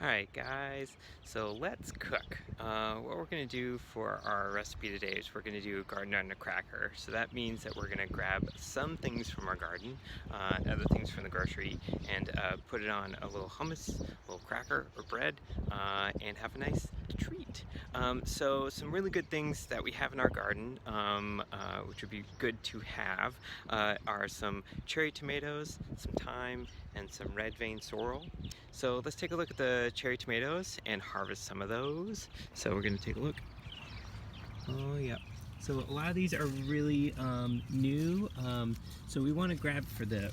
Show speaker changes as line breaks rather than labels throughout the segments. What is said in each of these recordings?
Alright guys, so let's cook. What we're going to do for our recipe today is we're going to do garden on a cracker. So that means that we're going to grab some things from our garden, other things from the grocery, and put it on a little hummus, a little cracker or bread, and have a nice treat. So some really good things that we have in our garden, which would be good to have, are some cherry tomatoes, some thyme, and some red vein sorrel. So let's take a look at the cherry tomatoes and harvest some of those. So we're gonna take a look. Oh yeah. So a lot of these are really new. So we want to grab for the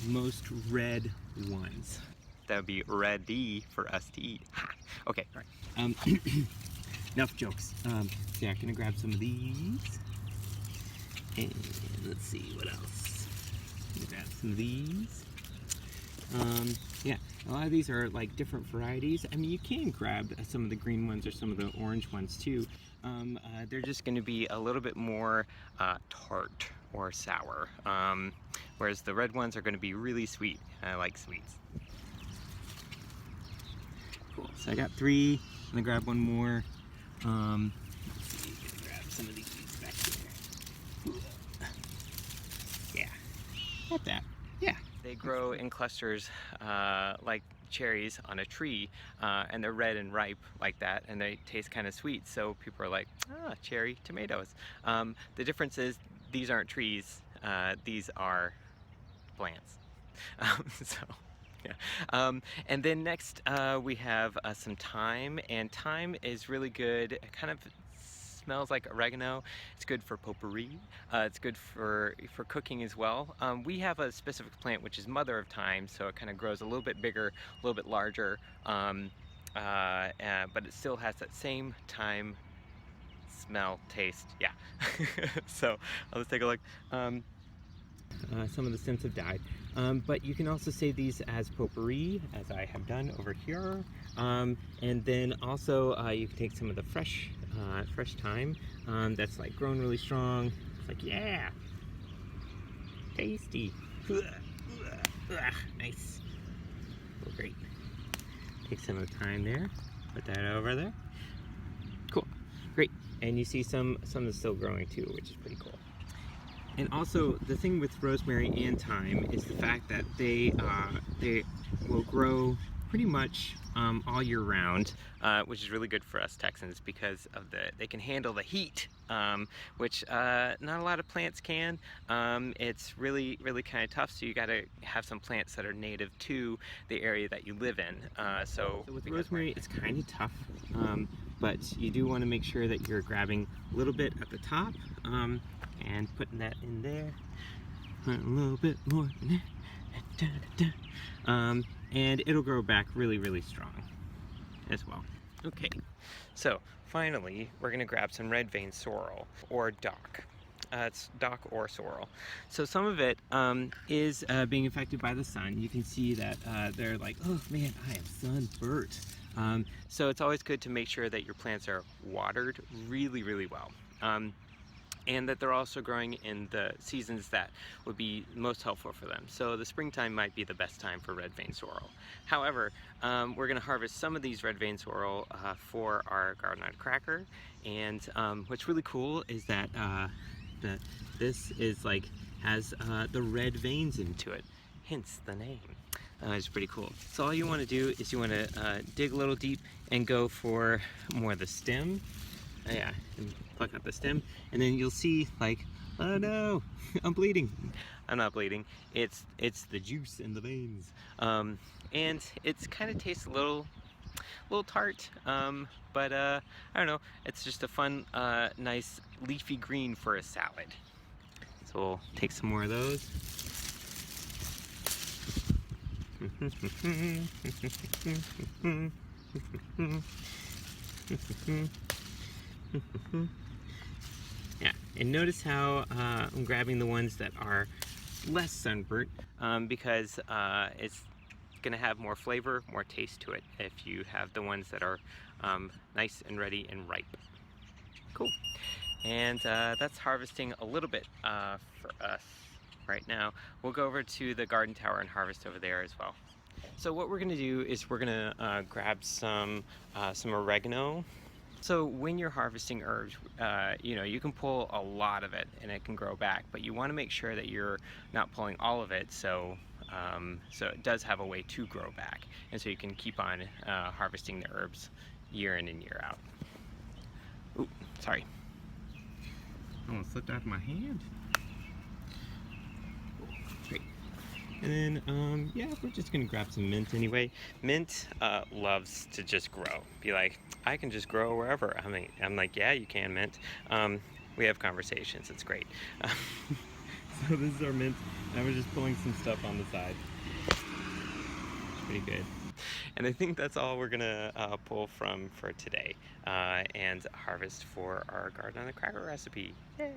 most red ones. That would be ready for us to eat. Ha! Okay, all right. Enough jokes. So yeah, I'm gonna grab some of these. And let's see what else. I'm gonna grab some of these. Yeah, a lot of these are like different varieties. I mean, you can grab some of the green ones or some of the orange ones too. They're just going to be a little bit more tart or sour, whereas the red ones are going to be really sweet. I like sweets. Cool. So I got 3. I'm gonna grab one more. Let's see, gonna grab some of these back here. Yeah, got that. Yeah. They grow in clusters like cherries on a tree, and they're red and ripe like that, and they taste kind of sweet, so people are like, ah, cherry tomatoes. The difference is these aren't trees, these are plants. So yeah. And then next we have some thyme, and thyme is really good. It kind of smells like oregano. It's good for potpourri. It's good for cooking as well. We have a specific plant which is mother of thyme, so it kind of grows a little bit bigger, a little bit larger, but it still has that same thyme smell, taste. Yeah. So let's take a look. Some of the stems have died, but you can also save these as potpourri, as I have done over here, and then also you can take some of the fresh thyme that's like grown really strong. It's like, yeah, tasty. Nice. Oh, great. Take some of the thyme there, put that over there. Cool, great. And you see some that's still growing too, which is pretty cool. And also, the thing with rosemary and thyme is the fact that they will grow pretty much all year round, which is really good for us Texans because of they can handle the heat, which not a lot of plants can. It's really kind of tough, so you got to have some plants that are native to the area that you live in. So with rosemary, it's kind of tough, but you do want to make sure that you're grabbing a little bit at the top, and putting that in there, a little bit more in there, and it'll grow back really strong as well. Okay, so finally we're gonna grab some red vein sorrel, or dock. It's dock or sorrel. So some of it is being affected by the sun. You can see that they're like, oh man, I am sunburnt. So it's always good to make sure that your plants are watered really well. And that they're also growing in the seasons that would be most helpful for them. So the springtime might be the best time for red vein sorrel. However, we're gonna harvest some of these red vein sorrel for our garden on cracker. And what's really cool is that this is like, has the red veins into it, hence the name. It's pretty cool. So all you wanna do is you wanna dig a little deep and go for more of the stem. Yeah, and pluck out the stem, and then you'll see like, oh no, I'm bleeding. I'm not bleeding. It's the juice in the veins, and it's kind of tastes a little tart, but I don't know. It's just a fun, nice leafy green for a salad. So we'll take some more of those. Yeah, and notice how I'm grabbing the ones that are less sunburnt, because it's gonna have more flavor, more taste to it if you have the ones that are nice and ready and ripe. Cool. And that's harvesting a little bit for us right now. We'll go over to the garden tower and harvest over there as well. So what we're gonna do is we're gonna grab some oregano. So when you're harvesting herbs, you know, you can pull a lot of it and it can grow back, but you want to make sure that you're not pulling all of it, so it does have a way to grow back, and so you can keep on harvesting the herbs year in and year out. Ooh, sorry. Almost slipped out of my hand. Great. And then, yeah, we're just gonna grab some mint anyway. Mint loves to just grow. Be like, I can just grow wherever. I mean, I'm like, yeah, you can, mint. We have conversations, it's great. So this is our mint. Now we're just pulling some stuff on the side. It's pretty good. And I think that's all we're gonna pull from for today and harvest for our garden on the cracker recipe. Yay!